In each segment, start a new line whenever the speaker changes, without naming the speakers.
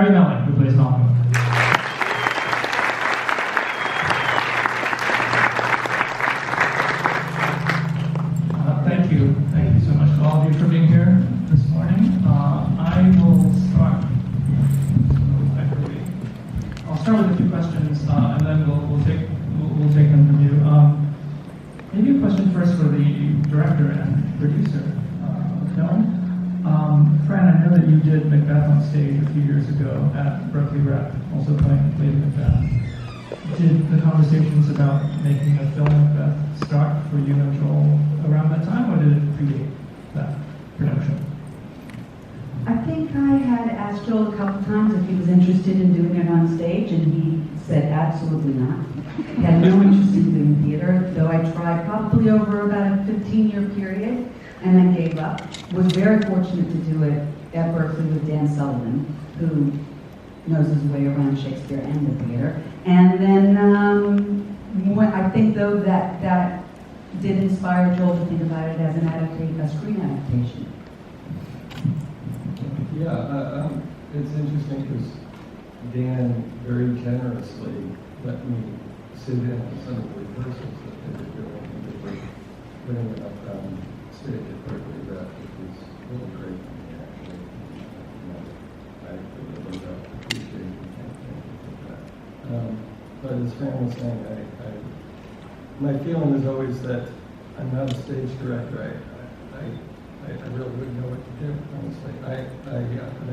Melling, who plays Malcolm. Thank you so much to all of you for being here this morning. I will start. I'll start with a few questions, and then we'll take them from you. Maybe a question first for the director and producer of the film. Fran, I know that you did Macbeth on stage a few years ago at Berkeley Rep, also playing Lady Macbeth. Did the conversations about making a film Macbeth start for you and Joel around that time, or did it predate that production?
I think I had asked Joel a couple times if he was interested in doing it on stage, and he said absolutely not. He had no interest in doing theater, though I tried probably over about a 15-year period, and then gave up. Was very fortunate to do it at Berkeley with Dan Sullivan, who knows his way around Shakespeare and the theater. And then I think, though, that did inspire Joel to think about it as a screen adaptation.
Yeah, it's interesting because Dan very generously let me sit in on some of the rehearsals that they were doing, and they were putting it up on stage at Berkeley Rep, which was really great for me, actually. I really appreciate it. Thank you for that. But as Fran was saying, my feeling is always that I'm not a stage director. I really wouldn't know what to do, honestly. I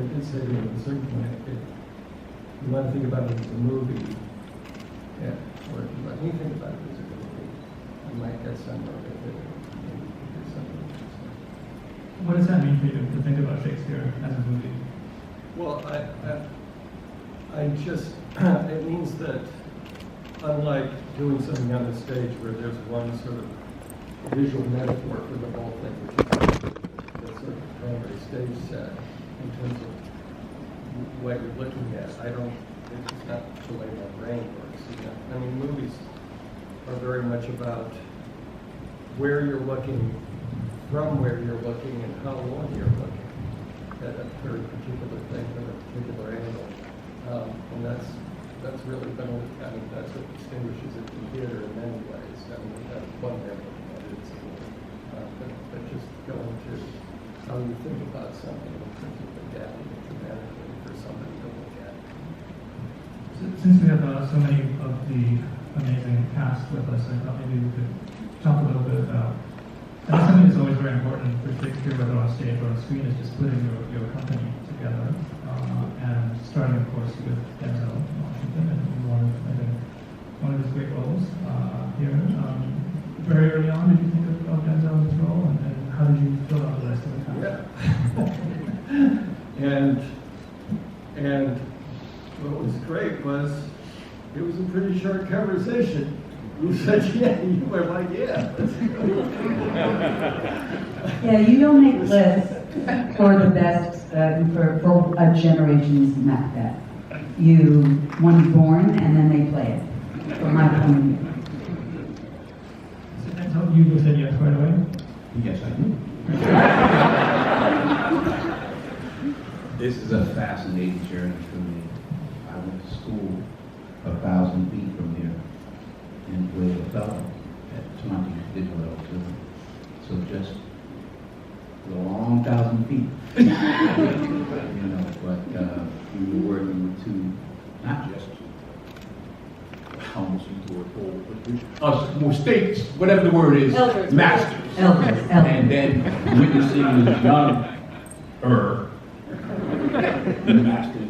did say to him at a certain point, if you want to think about it as a movie, yeah, or if you let me think about it as a movie, I might get somewhere with it, and maybe do something interesting.
What does that mean for you to think about Shakespeare as a movie?
Well, I just, it means that unlike doing something on the stage where there's one sort of visual metaphor for the whole thing, which is the sort of primary stage set in terms of what you're looking at. It's just not the way my brain works. I mean, movies are very much about where you're looking, from where you're looking, and how long you're looking at a very particular thing from a particular angle. And that's really been, that's what distinguishes it from theater in many ways. I mean, that's one way of looking at it. But just going to how you think about something in terms of adapting it dramatically for somebody to look at.
Since we have so many of the amazing cast with us, I thought maybe we could talk a little bit about, and that's something that's always very important for Shakespeare, whether on stage or on screen, is just putting your company together, and starting, of course, with Denzel Washington, and one of his great roles here. Very early on, did you think of Denzel in this role, and how did you feel about the rest of the time?
Yeah. and what was great was it was a pretty short conversation. You said, yeah, you were like, yeah, let's go.
Yeah, you don't make lists for the best, for a generation's Macbeth. One's born and then they play it, from my point of view.
So Denzel, you said yes right away?
Yes, I do. This is a fascinating journey for me. I went to school 1,000 feet from here and played a fellow at 20, did a level 2. So just a long 1,000 feet. But we were working with two, not just almost used the word old, more states, whatever the word is,
Elders.
masters.
Elders.
And then witnessing the younger the master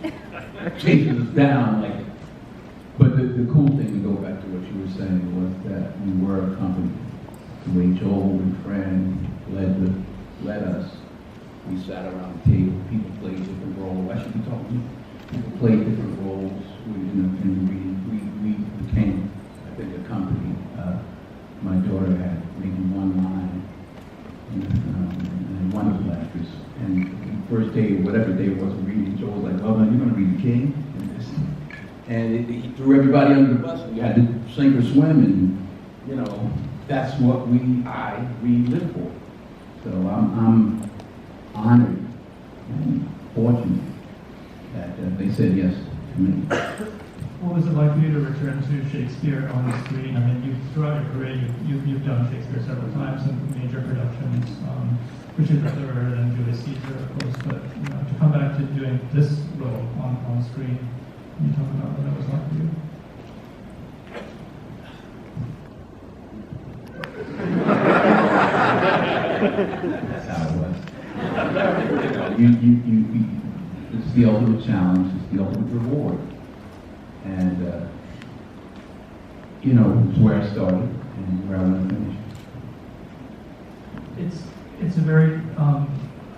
chases us down, like. But the cool thing, to go back to what you were saying, was that we were a company. The way Joel and Fran led us, we sat around the table, people played different roles. I should be talking. People played different roles, and we became, I think, a company. My daughter had maybe one line, and one of the actors. And the first day, whatever day it was, reading, Joel was like, "Well, man, you're going to read The King." And he threw everybody under the bus. We had to sink or swim, and you know, that's what we live for. So I'm honored and fortunate that they said yes to me.
What was it like for you to return to Shakespeare on the screen? I mean, throughout your career, you've done Shakespeare several times in major productions, Richard III and Julius Caesar, of course, but you know, to come back to doing this role on screen, can you talk about what that was like for you?
That's how it was. It's the ultimate challenge, it's the ultimate reward. And, you know, it's where I started and where I want to finish.
It's a very, I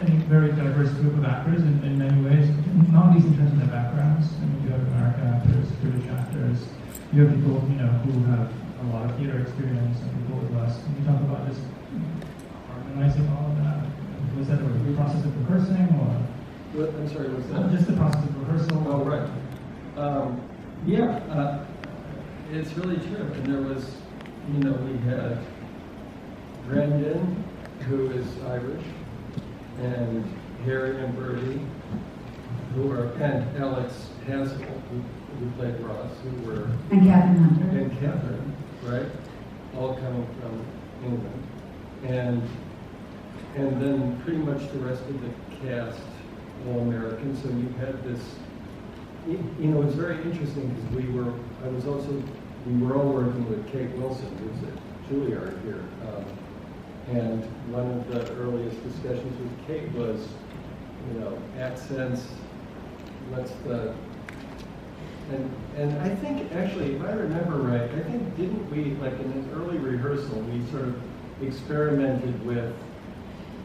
think, very diverse group of actors in many ways, not least in terms of their backgrounds. I mean, you have American actors, British actors, you have people, you know, who have a lot of theater experience and people with less. Can you talk about just harmonizing all of that? Was that a process of rehearsing or?
I'm sorry, was that?
Just the process of rehearsal?
Oh, right. It's really true. And there was, you know, we had Brendan, who is Irish, and Harry and Bertie, and Alex Hassell, who played Ross, who were,
And Kathryn Hunter.
and Kathryn, right? All coming from England. And then pretty much the rest of the cast, all American. So you had this, you know, it's very interesting because we were all working with Kate Wilson, who's at Juilliard here. And one of the earliest discussions with Kate was, you know, accents, and I think actually, if I remember right, I think didn't we, like in an early rehearsal, we sort of experimented with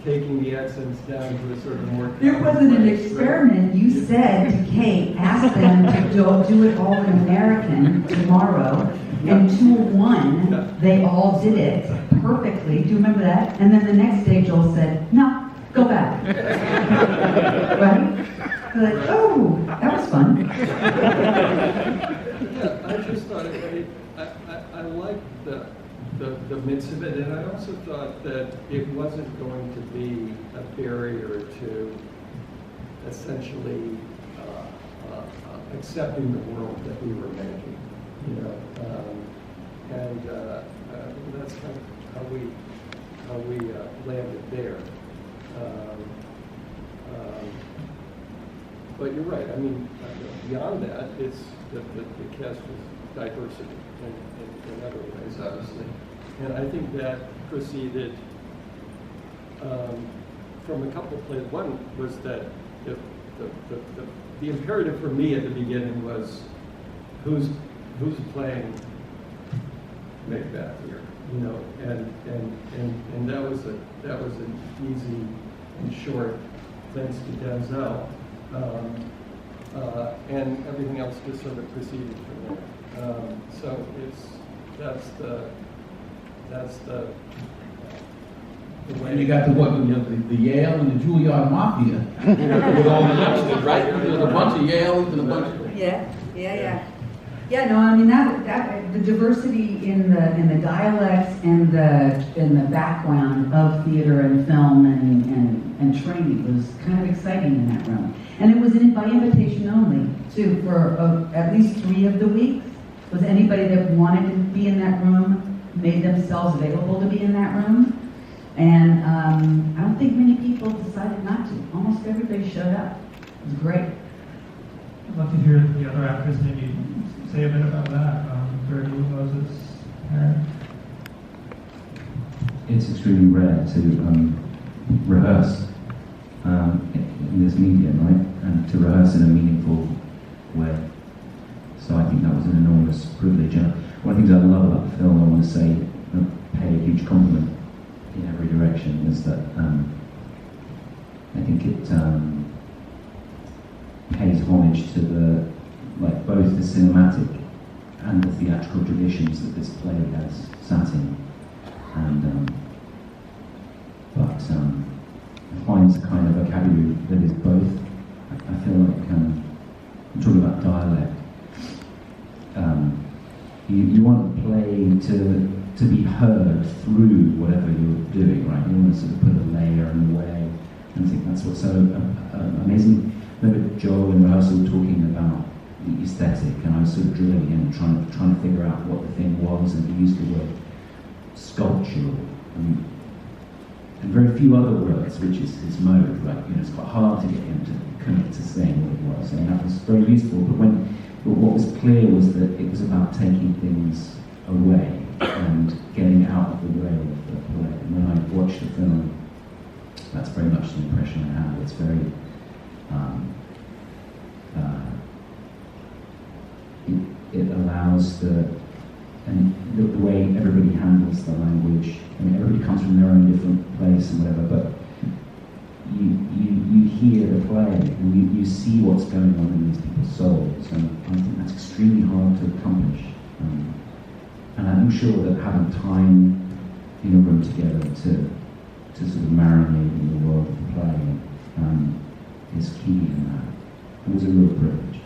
taking the accents down to a sort of more...
There wasn't an experiment. You said to Kate, ask them to do it all in American tomorrow. And 2-1, they all did it perfectly. Do you remember that? And then the next day, Joel said, no, go back. Right? They're like, oh, that was fun.
Yeah, I just thought I liked the mix of it, and I also thought that it wasn't going to be a barrier to essentially accepting the world that we were making, you know, and that's kind of how we landed there. But you're right. I mean, beyond that, it's the cast was diverse in other ways, obviously, and I think that proceeded from a couple of plays. One was that the imperative for me at the beginning was who's playing Macbeth here, you know, and that was an easy and short thanks to Denzel. And everything else just sort of proceeded from there. So that's the way.
And you got the Yale and the Juilliard Mafia with all the youngsters, right? There's a bunch of Yales and a bunch of...
Yeah, no, I mean that the diversity in the dialects and the background of theater and film and training was kind of exciting in that room. And it was by invitation only, too, for at least 3 of the weeks. Was anybody that wanted to be in that room made themselves available to be in that room. And I don't think many people decided not to. Almost everybody showed up. It was great.
I'd love to hear the other actors maybe say a bit about that. Bertie, Moses, Aaron.
It's extremely rare to rehearse in this medium, right? And to rehearse in a meaningful way. So I think that was an enormous privilege. And one of the things I love about the film, I want to say, pay a huge compliment in every direction, is that I think it pays homage to both the cinematic and the theatrical traditions that this play has sat in. And but I find it's a kind of vocabulary that is both. I feel like I'm talking about dialect. You want the play to to be heard through whatever you're doing, right? You want to sort of put a layer in the way, and I think that's what's so amazing. I remember Joel in rehearsal talking about the aesthetic, and I was sort of drilling him, trying to figure out what the thing was, and he used the word sculptural, and very few other words, which is his mode, right? You know, it's quite hard to get him to commit to saying what it was, and that was very useful. But what was clear was that it was about taking things away and getting out of the way of the play. And when I watched the film, that's very much the impression I had. It's very it allows the way everybody handles the language. I mean, everybody comes from their own different place and whatever, but you hear the play and you see what's going on in these people's souls, and I think that's extremely hard to accomplish. And I'm sure that having time in a room together to sort of marinate in the world of the play is key in that. It was a real privilege.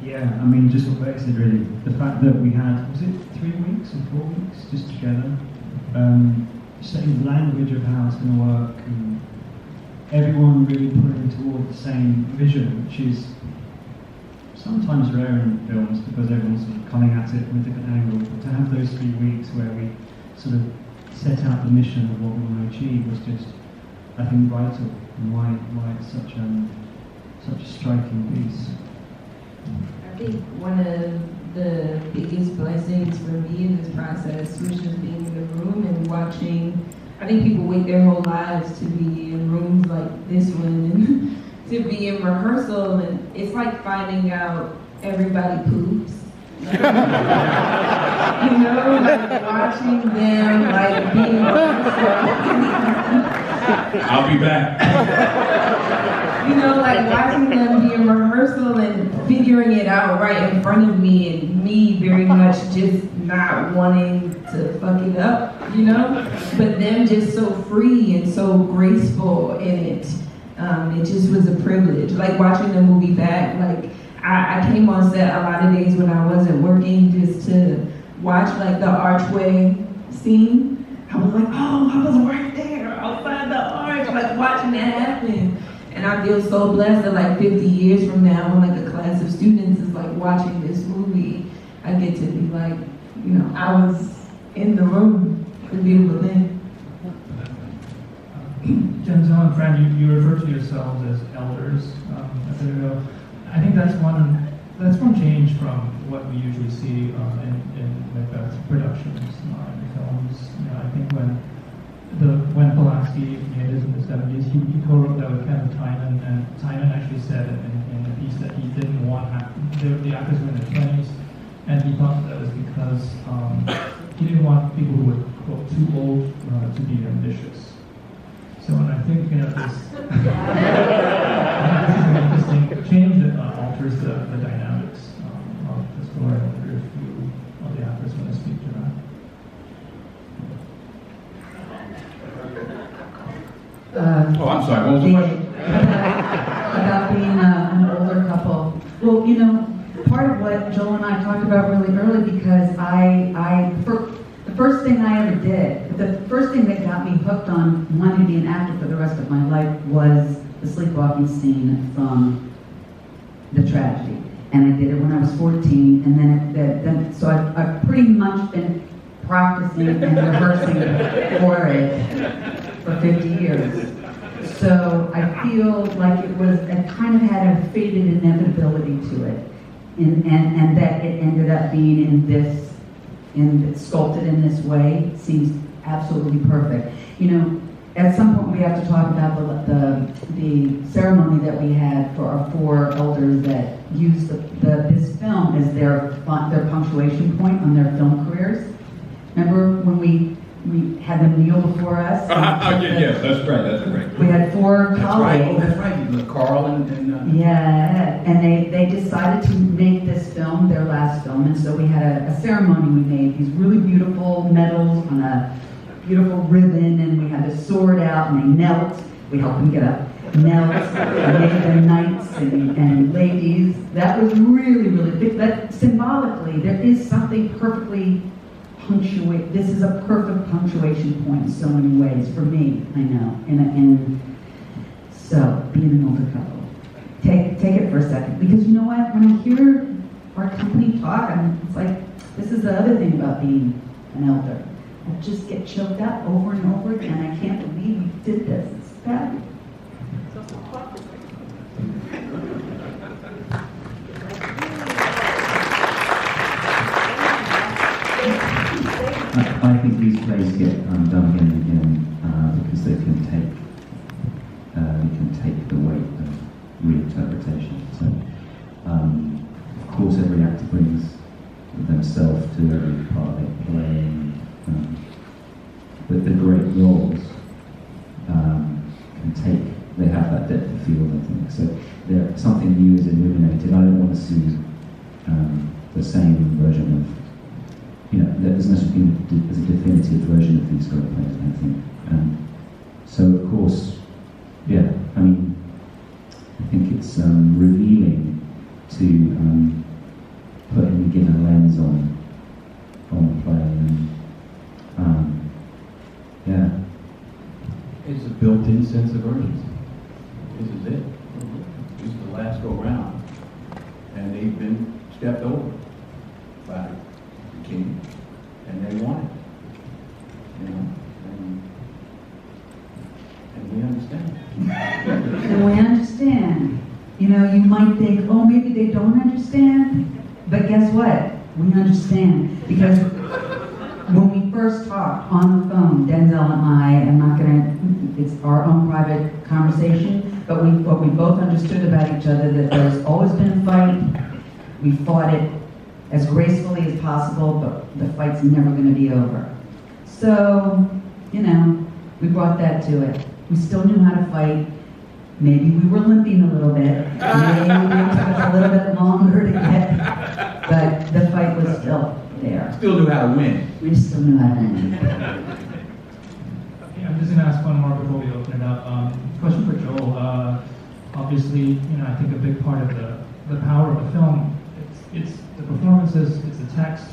Yeah, I mean, just what Bertie said really, the fact that we had, was it 3 weeks or 4 weeks just together, setting the language of how it's going to work, and everyone really pulling toward the same vision, which is sometimes rare in films because everyone's sort of coming at it from a different angle, but to have those 3 weeks where we sort of set out the mission of what we want to achieve was just, I think, vital, and why it's such a striking piece.
I think one of the biggest blessings for me in this process was just being in the room and watching. I think people wait their whole lives to be in rooms like this one and to be in rehearsal, and it's like finding out everybody poops. You know, like watching them, like being
I'll be back.
you know, like watching them be in rehearsal and figuring it out right in front of me, and me very much just not wanting to fuck it up, you know? But them just so free and so graceful in it. It just was a privilege. Like watching the movie back, like I came on set a lot of days when I wasn't working just to watch like the archway scene. I was like, oh, I was right there outside the arch, like watching that happen. And I feel so blessed that like 50 years from now, when like a class of students is like watching this movie, I get to be like, you know, I was in the room. It's a beautiful thing.
Denzel and Fran, you refer to yourselves as elders a bit ago. I think that's one change from what we usually see in Macbeth productions in films. You know, I think when Polanski made it in the 70s, he co-wrote that with Kevin Tynan, and Tynan actually said in the piece that he didn't want the actors were in their 20s, and he thought that was because he didn't want people who were quote too old to be ambitious. So, and I think this is an interesting change that alters the dynamics of the story. I wonder if you, of the actors, want to speak to that.
I'm sorry, what was the question?
About being an older couple. Well, you know, part of what Joel and I talked about really early, because the first thing I ever did, the first thing that got me hooked on wanting to be an actor for the rest of my life was the sleepwalking scene from the tragedy. And I did it when I was 14, and then so I've pretty much been practicing and rehearsing for it for 50 years. So I feel like it kind of had a faded inevitability to it, and that it ended up being sculpted in this way seems absolutely perfect. You know, at some point we have to talk about the ceremony that we had for our 4 elders that used this film as their punctuation point on their film careers. Remember when we had them kneel before us?
Yes, that's right.
We had 4 colleagues.
That's right. Carl and
Yeah, and they decided to make this film their last film, and so we had a ceremony. We made these really beautiful medals on a beautiful ribbon, and we had the sword out, and they knelt. We helped them get up. Knelt, and made them knights and ladies. That was really, really big. That symbolically, perfectly, there is something perfectly punctuate, this is a perfect punctuation point in so many ways, for me, I know. And so, being an older couple, take it for a second. Because you know what, when I hear our company talk, it's like, this is the other thing about being an elder. I just get choked up over and over again. I can't believe we did this. It's bad.
I think these plays get done again and again because they can take the weight of reinterpretation. So, of course, every actor brings themselves to every part they play. But the great roles they have that depth of field, I think. So something new is illuminated. I don't want to see the same version of, there's no such thing as a definitive version of these screenplays, I think. So, of course, I think it's revealing to put any given lens on the play.
It's a built-in sense of urgency. This is it. This is the last go round. And they've been stepped over by the king, and they want it. And we understand.
And we understand. You might think, oh, maybe they don't understand. But guess what? We understand. Because when we first talked on the phone, Denzel and I, it's our own private conversation, but what we both understood about each other, that there's always been a fight. We fought it as gracefully as possible, but the fight's never going to be over. So, we brought that to it. We still knew how to fight. Maybe we were limping a little bit. Maybe it took us a little bit longer to get, but the fight was still there.
Still knew how to win.
We still knew how to win.
I'm just going to ask one more before we open it up. Question for Joel. Obviously, I think a big part of the power of the film, it's the performances, it's the text,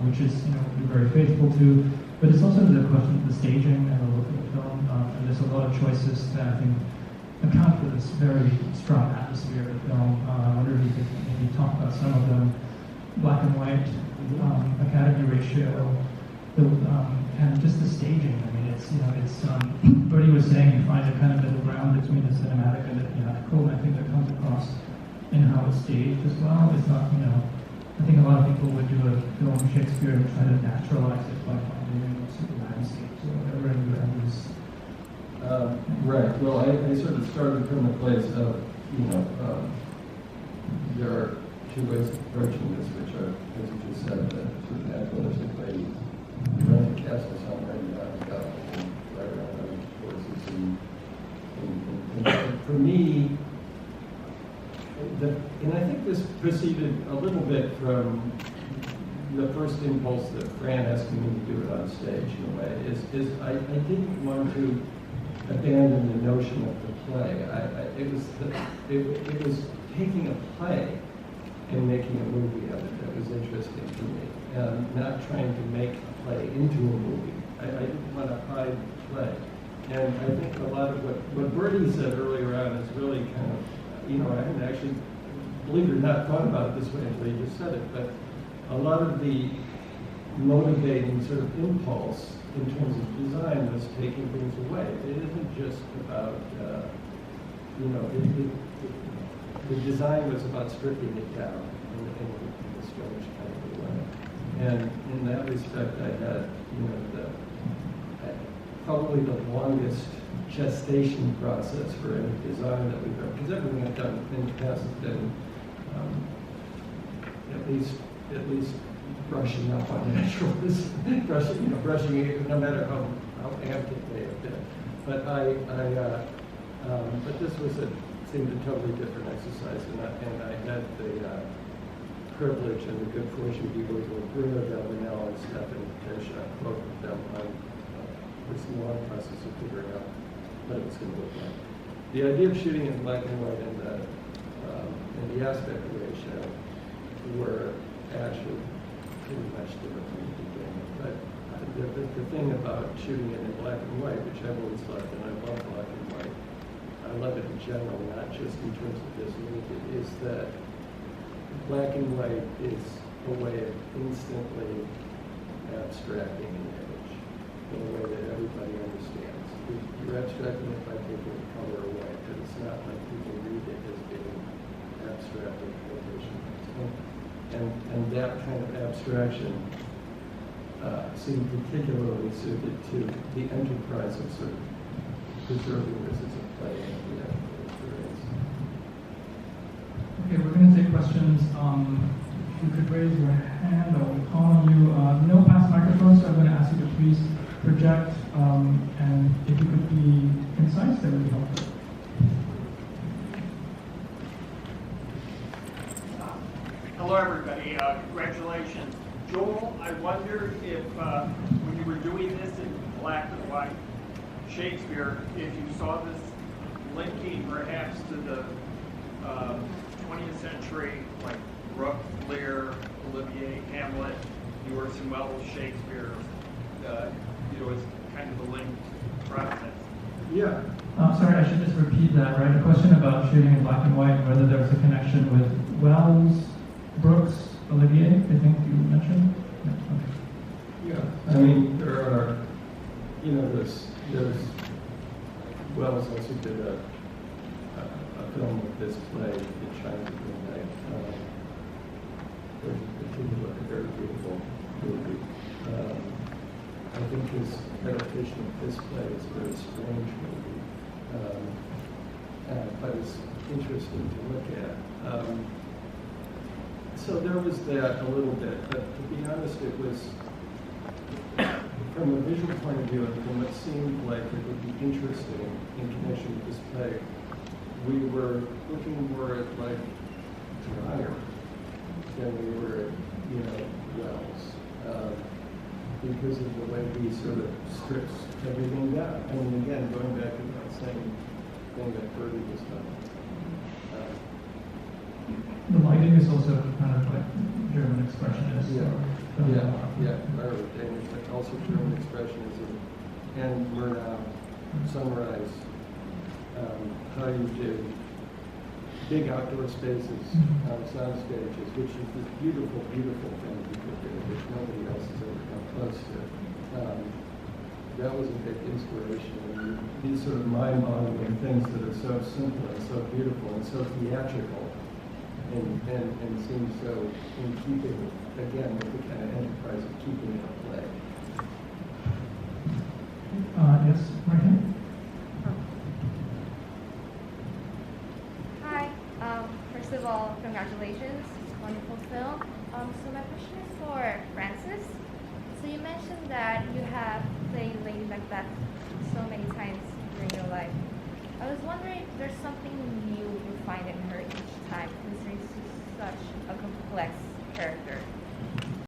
which is, we're very faithful to, but it's also the question of the staging and the look of the film. And there's a lot of choices that I think account for this very strong atmosphere of the film. I wonder if you could maybe talk about some of them. Black and white, Academy ratio, and just the staging. I mean, it's Bertie was saying you find a kind of middle ground between the cinematic and the theatrical, and I think that comes across in how it's staged as well. It's not, I think a lot of people would do a film Shakespeare and try to naturalize it by finding super landscapes or whatever, and
right. Well, I sort of started from the place of, there are two ways of approaching this, which are, as you just said, the sort of naturalistically, you run the cast of songwriting about and write around other voices. And for me, and I think this proceeded a little bit from the first impulse that Fran asking me to do it on stage in a way, is I didn't want to abandon the notion of the play. It was taking a play and making a movie of it that was interesting to me, and not trying to make a play into a movie. I didn't want to hide play. And I think a lot of what Bertie said earlier on is really kind of, I hadn't actually, believe it or not, thought about it this way until you just said it, but a lot of the motivating sort of impulse in terms of design was taking things away. It isn't just about, the design was about stripping it down in a strange kind of way. And in that respect, I had, probably the longest gestation process for any design that we've done, because everything I've done in the past has been at least brushing up on naturalism, brushing it, no matter how amped it may have been. But but this seemed a totally different exercise, and I had the privilege and the good fortune to be able to Bruno Delvinel and Stefan Bishop, both of them, on this long process of figuring out what it was going to look like. The idea of shooting in black and white and the aspect ratio were actually pretty much do it from the beginning. But the thing about shooting it in black and white, which I've always loved, and I love black and white, I love it in general, not just in terms of this movie, is that black and white is a way of instantly abstracting an image in a way that everybody understands. You're abstracting it by taking the color away, but it's not like people read it as being abstracted vision. And that kind of abstraction seemed particularly suited to the enterprise of sort of preserving this as a play and the actual experience.
Okay, we're going to take questions. You could raise your hand, or we'll call on you. No past microphones, so I'm going to ask you to please project, and if you could be concise, that would be helpful.
Hello, everybody. Congratulations. Joel, I wondered if, when you were doing this in black and white Shakespeare, if you saw this linking perhaps to the 20th century, like Brooke, Lear, Olivier, Hamlet, the Orson Welles, Shakespeare, it's kind of a linked process.
Yeah.
Sorry, I should just repeat that, right? A question about shooting in black and white, and whether there was a connection with Wells, Brooks, Olivier, I think you mentioned?
Yeah. I mean, there are, there's Wells also did a film of this play, The Chimes of Midnight. There's a particular, very beautiful movie. I think his adaptation of this play is a very strange movie, but it's interesting to look at. So there was that a little bit, but to be honest, it was, from a visual point of view, and what seemed like it would be interesting in connection with this play, we were looking more at like Dreyer than we were at, Wells. Because of the way he sort of strips everything down. I mean, again, going back to that same thing that Bertie was talking about.
The lighting is also kind of like German expressionist.
Or Danish, but also German expressionism. And Murnau, Sunrise, how you do big outdoor spaces on sound stages, which is this beautiful, beautiful thing people do, which nobody else has ever come close to. That was a big inspiration. And these sort of mind-boggling things that are so simple and so beautiful and so theatrical and seem so in keeping, again, with the kind of enterprise of keeping it a play.
Yes, right here.
First of all, congratulations. Wonderful film. So my question is for Francis. So you mentioned that you have played Lady Macbeth so many times during your life. I was wondering if there's something new you find in her each time, considering she's such a complex